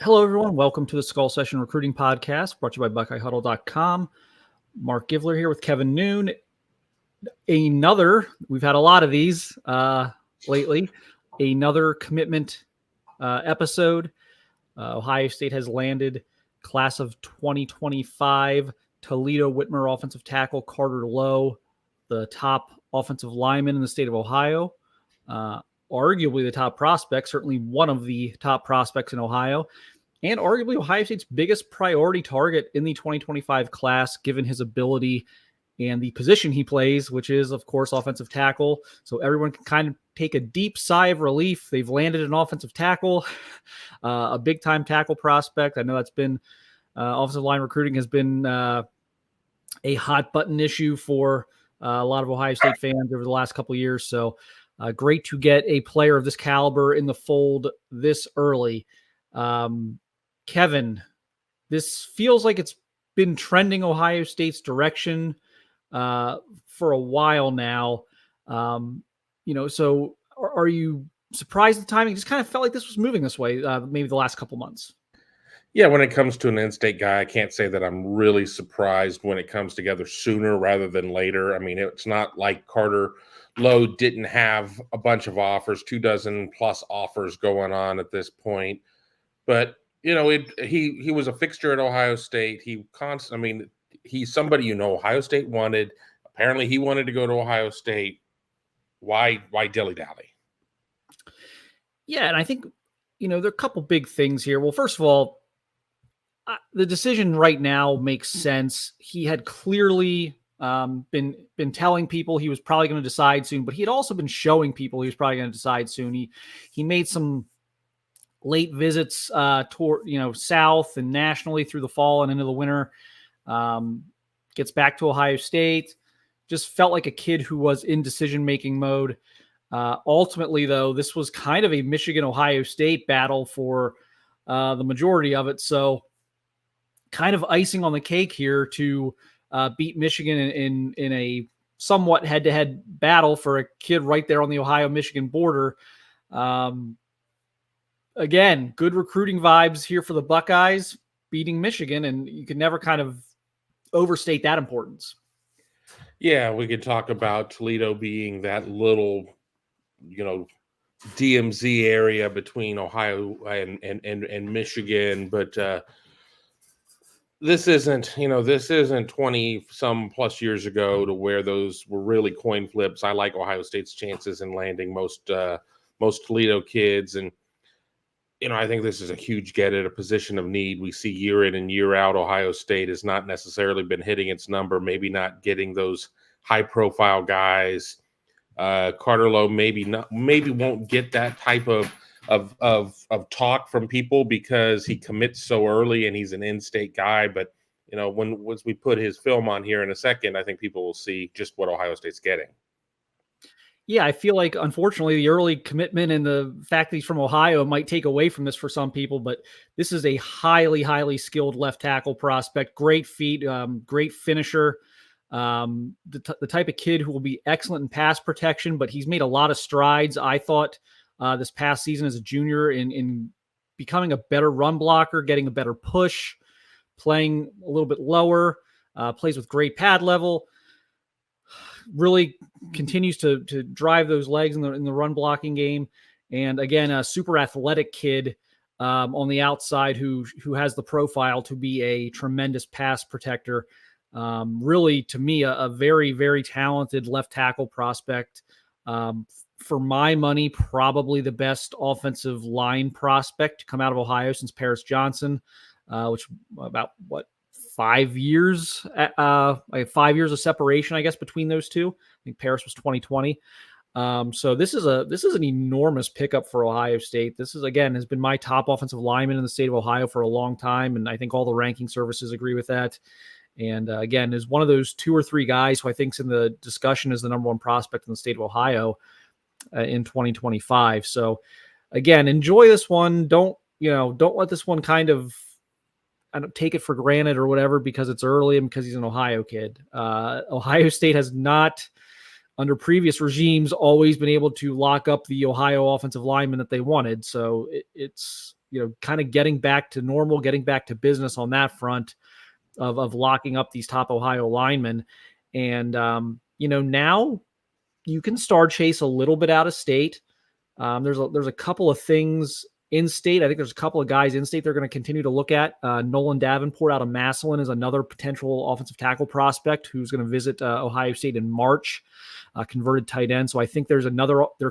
Hello, everyone. Welcome to the Skull Session Recruiting Podcast, brought to you by BuckeyeHuddle.com. Mark Givler here with Kevin Noon. We've had a lot of these lately, another commitment episode. Ohio State has landed class of 2025 Toledo Whitmer offensive tackle Carter Lowe, the top offensive lineman in the state of Ohio. Arguably the top prospect, certainly one of the top prospects in Ohio, and arguably Ohio State's biggest priority target in the 2025 class, given his ability and the position he plays, which is, of course, offensive tackle. So everyone can kind of take a deep sigh of relief. They've landed an offensive tackle, a big-time tackle prospect. I know that's been offensive line recruiting has been a hot-button issue for a lot of Ohio State fans over the last couple of years. So great to get a player of this caliber in the fold this early. Kevin, this feels like it's been trending Ohio State's direction for a while now. So are you surprised at the timing? It just kind of felt like this was moving this way, maybe the last couple months. Yeah, when it comes to an in-state guy, I can't say that I'm really surprised when it comes together sooner rather than later. I mean, it's not like Carter Lowe didn't have a bunch of offers, 24 plus offers going on at this point. But, he was a fixture at Ohio State. He's somebody Ohio State wanted. Apparently he wanted to go to Ohio State. Why dilly-dally? Yeah, and I think, there are a couple big things here. Well, first of all, the decision right now makes sense. He had clearly been telling people he was probably going to decide soon, but he had also been showing people he was probably going to decide soon. He made some late visits toward south and nationally through the fall and into the winter. Gets back to Ohio State. Just felt like a kid who was in decision-making mode. Ultimately, though, this was kind of a Michigan-Ohio State battle for the majority of it. So kind of icing on the cake here to beat Michigan in a somewhat head-to-head battle for a kid right there on the Ohio-Michigan border. Again, good recruiting vibes here for the Buckeyes beating Michigan, and you can never kind of overstate that importance. Yeah, we could talk about Toledo being that little, DMZ area between Ohio and Michigan, but this isn't 20 some plus years ago to where those were really coin flips. I like Ohio State's chances in landing most Toledo kids, and I think this is a huge get at a position of need. We see year in and year out, Ohio State has not necessarily been hitting its number, maybe not getting those high profile guys. Carter Lowe maybe won't get that type of talk from people because he commits so early and he's an in-state guy. But once we put his film on here in a second, I think people will see just what Ohio State's getting. Yeah, I feel like, unfortunately, the early commitment and the fact that he's from Ohio might take away from this for some people, but this is a highly, highly skilled left tackle prospect. Great feet, great finisher, the type of kid who will be excellent in pass protection, but he's made a lot of strides, I thought, this past season as a junior in becoming a better run blocker, getting a better push, playing a little bit lower, plays with great pad level. Really continues to drive those legs in the run blocking game. And again, a super athletic kid on the outside who has the profile to be a tremendous pass protector. Really, to me, a very, very talented left tackle prospect. For my money, probably the best offensive line prospect to come out of Ohio since Paris Johnson, which about 5 years, 5 years of separation, I guess, between those two. I think Paris was 2020. So this is an enormous pickup for Ohio State. This is, again, has been my top offensive lineman in the state of Ohio for a long time, and I think all the ranking services agree with that. And again, is one of those 2 or 3 guys who I think is in the discussion as the number one prospect in the state of Ohio in 2025. So again, enjoy this one. Don't let this one kind of, I don't take it for granted or whatever because it's early and because he's an Ohio kid. Ohio State has not, under previous regimes, always been able to lock up the Ohio offensive lineman that they wanted. So it's kind of getting back to normal, getting back to business on that front of locking up these top Ohio linemen. And, now you can star chase a little bit out of state. There's a couple of things in state. I think there's a couple of guys in state they're going to continue to look at. Nolan Davenport out of Massillon is another potential offensive tackle prospect who's going to visit Ohio State in March, converted tight end. So I think there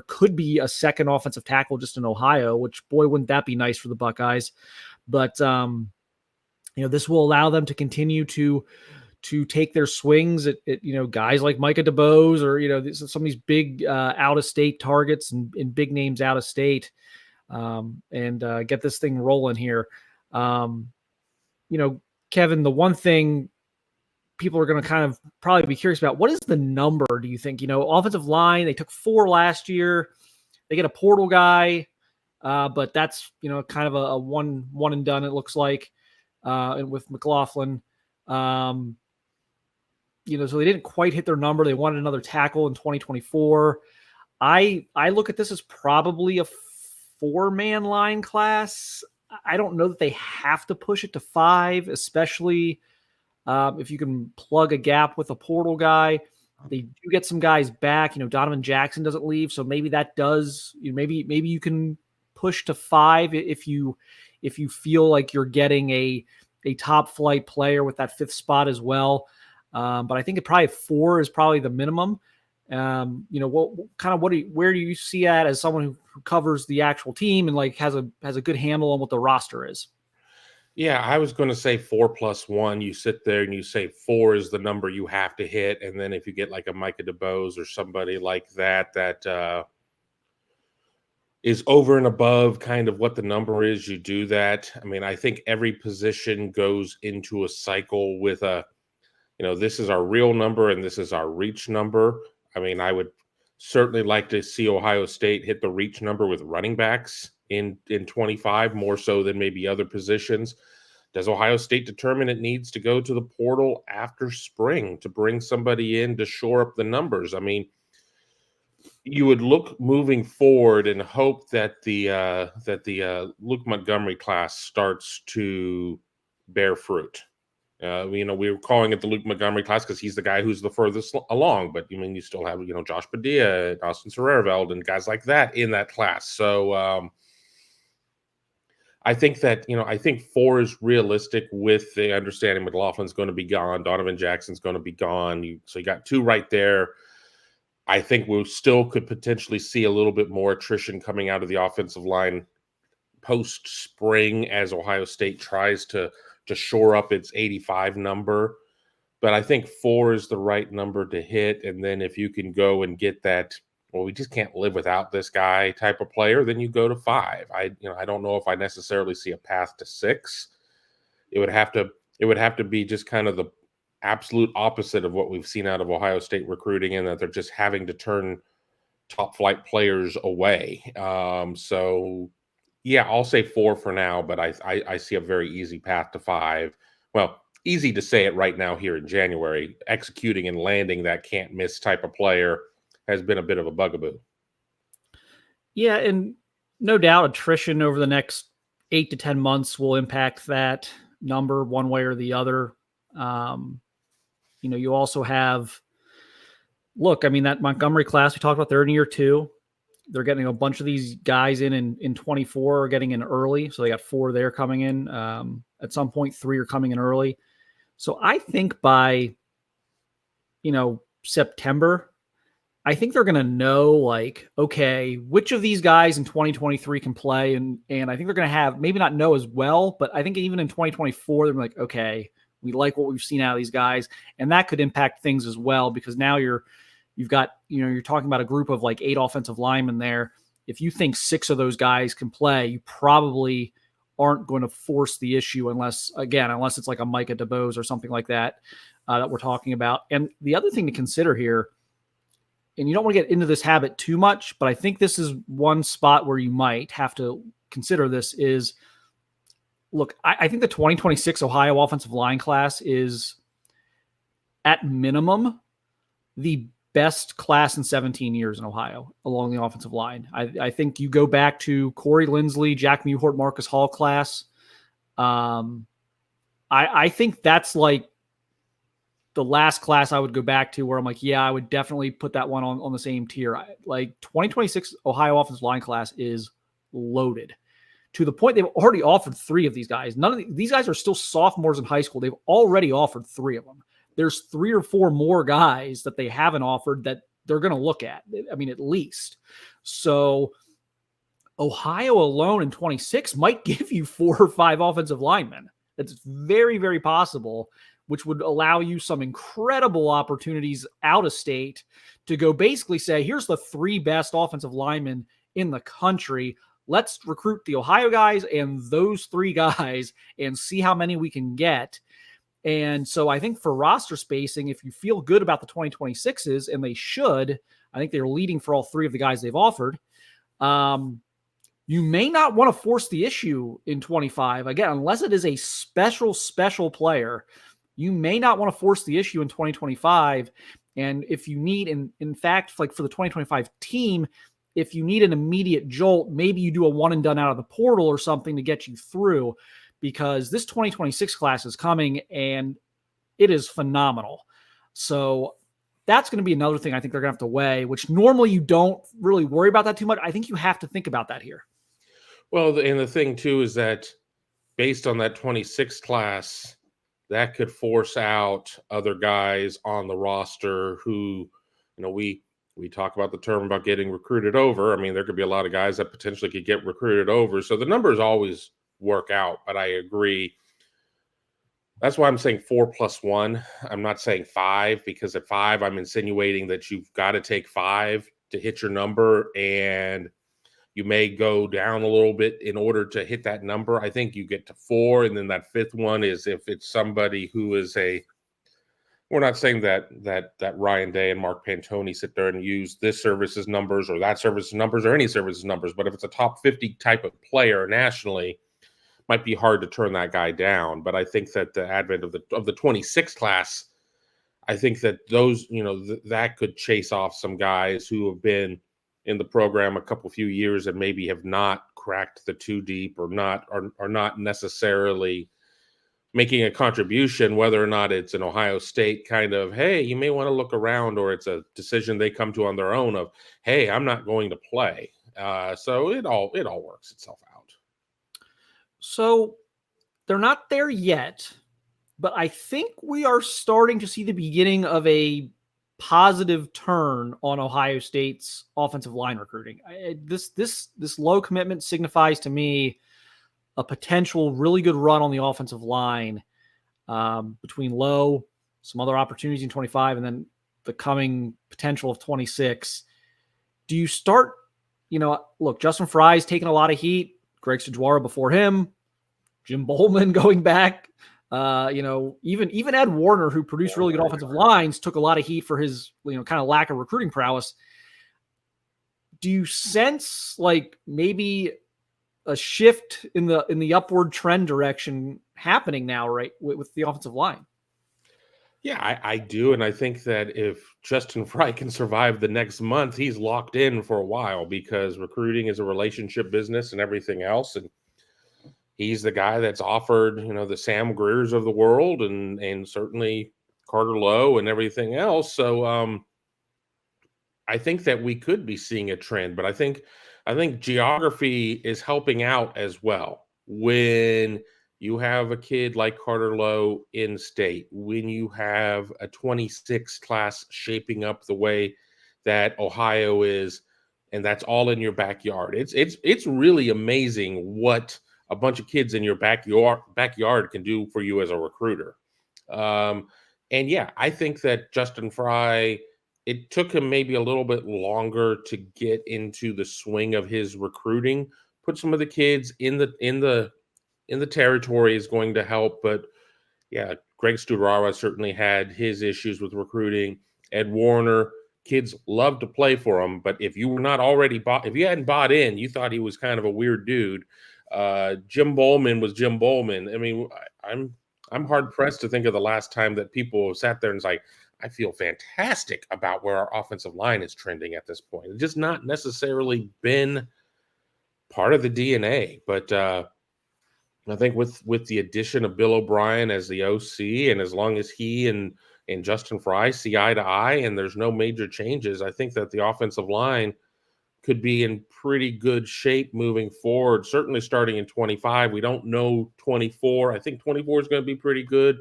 could be a second offensive tackle just in Ohio, which, boy, wouldn't that be nice for the Buckeyes. But, this will allow them to continue to take their swings at guys like Micah DeBose or, some of these big out-of-state targets and big names out of state. And get this thing rolling here. Kevin, the one thing people are going to kind of probably be curious about, what is the number, do you think? Offensive line, they took 4 last year. They get a portal guy, but that's, kind of a one and done, it looks like, and with McLaughlin. So they didn't quite hit their number. They wanted another tackle in 2024. I look at this as probably a 4-man line class. I don't know that they have to push it to 5, especially if you can plug a gap with a portal guy. They do get some guys back. Donovan Jackson doesn't leave, so maybe that does. Maybe you can push to 5 if you feel like you're getting a top flight player with that 5th spot as well. But I think probably 4 is probably the minimum. Where do you see that as someone who covers the actual team and like has a good handle on what the roster is? Yeah, I was going to say 4 plus 1. You sit there and you say 4 is the number you have to hit. And then if you get like a Micah DeBose or somebody like that is over and above kind of what the number is, you do that. I mean, I think every position goes into a cycle with this is our real number and this is our reach number. I mean, I would certainly like to see Ohio State hit the reach number with running backs in 25, more so than maybe other positions. Does Ohio State determine it needs to go to the portal after spring to bring somebody in to shore up the numbers? I mean, you would look moving forward and hope that the Luke Montgomery class starts to bear fruit. We were calling it the Luke Montgomery class because he's the guy who's the furthest along. But you still have Josh Padilla, Austin Serrerveld, and guys like that in that class. So I think that I think 4 is realistic with the understanding McLaughlin's going to be gone, Donovan Jackson's going to be gone. So you got 2 right there. I think we still could potentially see a little bit more attrition coming out of the offensive line post spring as Ohio State tries to shore up its 85 number. But I think 4 is the right number to hit. And then if you can go and get that, well, we just can't live without this guy type of player, then you go to 5. I don't know if I necessarily see a path to 6. It would have to be just kind of the absolute opposite of what we've seen out of Ohio State recruiting, and that they're just having to turn top flight players away. So yeah, I'll say 4 for now, but I see a very easy path to 5. Well, easy to say it right now here in January. Executing and landing that can't miss type of player has been a bit of a bugaboo. Yeah, and no doubt attrition over the next 8 to 10 months will impact that number one way or the other. You also have, that Montgomery class we talked about, they're in year 2. They're getting a bunch of these guys in 24 are getting in early. So they got 4 there coming in. At some point, 3 are coming in early. So I think by, September, I think they're going to know, okay, which of these guys in 2023 can play. And I think they're going to have, maybe not know as well, but I think even in 2024, they're like, okay, we like what we've seen out of these guys. And that could impact things as well, because now you've got, you're talking about a group of 8 offensive linemen there. If you think 6 of those guys can play, you probably aren't going to force the issue unless it's like a Micah DeBose or something like that that we're talking about. And the other thing to consider here, and you don't want to get into this habit too much, but I think this is one spot where you might have to consider this is, look, I think the 2026 Ohio offensive line class is at minimum the best class in 17 years in Ohio along the offensive line. I think you go back to Corey Lindsley, Jack Muhort, Marcus Hall class. I think that's like the last class I would go back to where I'm like, yeah, I would definitely put that one on the same tier. Like 2026 Ohio offensive line class is loaded to the point they've already offered 3 of these guys. None of these guys are still sophomores in high school. They've already offered 3 of them. There's 3 or 4 more guys that they haven't offered that they're going to look at. I mean, at least. So Ohio alone in 26 might give you 4 or 5 offensive linemen. That's very, very possible, which would allow you some incredible opportunities out of state to go basically say, here's the 3 best offensive linemen in the country. Let's recruit the Ohio guys and those 3 guys and see how many we can get. And so I think for roster spacing, if you feel good about the 2026s, and they should, I think they're leading for all 3 of the guys they've offered. You may not want to force the issue in 25. Again, unless it is a special player, you may not want to force the issue in 2025. And if you need, in fact, like for the 2025 team, if you need an immediate jolt, maybe you do a one and done out of the portal or something to get you through, because this 2026 class is coming and it is phenomenal. So that's going to be another thing I think they're going to have to weigh, which normally you don't really worry about that too much. I think you have to think about that here. Well, and the thing too is that based on that 26 class, that could force out other guys on the roster who, we talk about the term about getting recruited over. I mean, there could be a lot of guys that potentially could get recruited over. So the numbers always work out, but I agree. That's why I'm saying 4 + 1. I'm not saying 5, because at 5, I'm insinuating that you've got to take 5 to hit your number, and you may go down a little bit in order to hit that number. I think you get to 4, and then that 5th one is if it's somebody who is we're not saying that Ryan Day and Mark Pantoni sit there and use this service's numbers or that service's numbers or any service's numbers, but if it's a top 50 type of player nationally, might be hard to turn that guy down. But I think that the advent of the 26 class, I think that those, that could chase off some guys who have been in the program a few years and maybe have not cracked the 2 deep or are not necessarily making a contribution, whether or not it's an Ohio State kind of, hey, you may want to look around, or it's a decision they come to on their own of, hey, I'm not going to play. So it all works itself out. So they're not there yet, but I think we are starting to see the beginning of a positive turn on Ohio State's offensive line recruiting. This low commitment signifies to me a potential really good run on the offensive line between Lowe, some other opportunities in 25, and then the coming potential of 26. Do you start, look, Justin Fry's taking a lot of heat. Greg Stajwara before him, Jim Bowman going back. Even Ed Warner, who produced really good offensive lines, took a lot of heat for his, kind of lack of recruiting prowess. Do you sense like maybe a shift in the upward trend direction happening now, right, with the offensive line? Yeah, I do. And I think that if Justin Fry can survive the next month, he's locked in for a while, because recruiting is a relationship business and everything else. And he's the guy that's offered, the Sam Greers of the world and certainly Carter Lowe and everything else. So I think that we could be seeing a trend, but I think geography is helping out as well. When you have a kid like Carter Lowe in state, when you have a 26 class shaping up the way that Ohio is, and that's all in your backyard. It's really amazing what a bunch of kids in your backyard can do for you as a recruiter. And yeah, I think that Justin Fry, it took him maybe a little bit longer to get into the swing of his recruiting. Put some of the kids in the territory is going to help, but yeah, Greg Studarawa certainly had his issues with recruiting. Ed Warner, kids love to play for him, but if you were not already if you hadn't bought in, you thought he was kind of a weird dude. Jim Bowman was Jim Bowman. I mean, I'm hard pressed to think of the last time that people sat there and was like, I feel fantastic about where our offensive line is trending at this point. It's just not necessarily been part of the DNA, but I think with the addition of Bill O'Brien as the OC, and as long as he and Justin Fry see eye to eye, and there's no major changes, I think that the offensive line could be in pretty good shape moving forward. Certainly starting in 25. We don't know 24. I think 24 is going to be pretty good.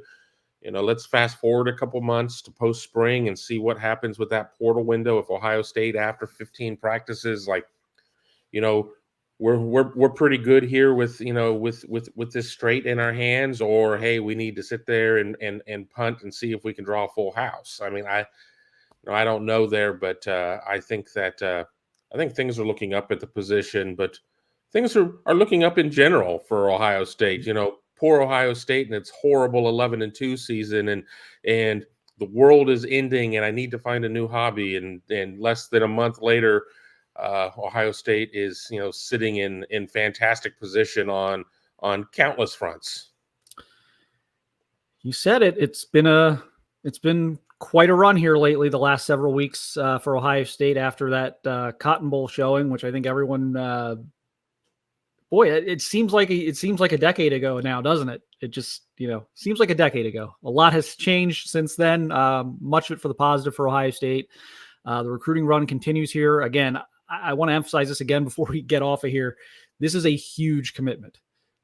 Let's fast forward a couple months to post spring and see what happens with that portal window. If Ohio State after 15 practices, we're pretty good here with this straight in our hands, or hey, we need to sit there and punt and see if we can draw a full house. I mean, I don't know there, but I think things are looking up at the position, but things are looking up in general for Ohio State. Poor Ohio State and its horrible 11-2 season, and the world is ending, and I need to find a new hobby. And less than a month later, Ohio State is sitting in fantastic position on countless fronts. You said it. It's been quite a run here lately, the last several weeks for Ohio State after that Cotton Bowl showing, which I think everyone. Boy, it seems like a decade ago now, doesn't it? It just seems like a decade ago. A lot has changed since then. Much of it for the positive for Ohio State. The recruiting run continues here. Again, I want to emphasize this again before we get off of here. This is a huge commitment.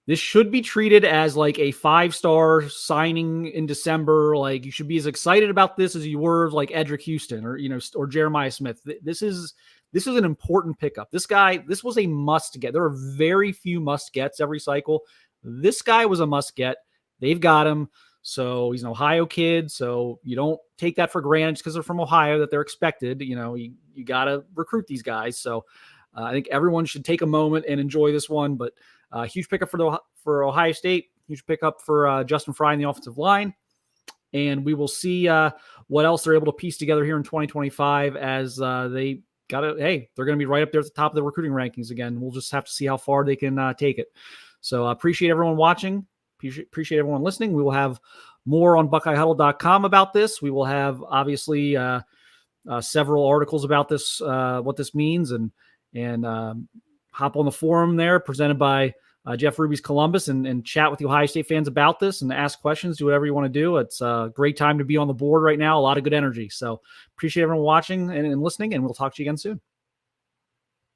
This should be treated as like a 5-star signing in December. Like, you should be as excited about this as you were like Edric Houston or Jeremiah Smith. This is an important pickup. This was a must get. There are very few must gets every cycle. This guy was a must get. They've got him. So he's an Ohio kid. So you don't take that for granted just because they're from Ohio that they're expected. You got to recruit these guys. So I think everyone should take a moment and enjoy this one. But huge pickup for Ohio State. Huge pickup for Justin Fry in the offensive line. And we will see what else they're able to piece together here in 2025 as they're going to be right up there at the top of the recruiting rankings again. We'll just have to see how far they can take it. So I appreciate everyone watching. Appreciate everyone listening. We will have more on BuckeyeHuddle.com about this. We will have obviously several articles about this, what this means, and hop on the forum there presented by Jeff Ruby's Columbus and chat with the Ohio State fans about this and ask questions, do whatever you want to do. It's a great time to be on the board right now. A lot of good energy. So appreciate everyone watching and listening, and we'll talk to you again soon.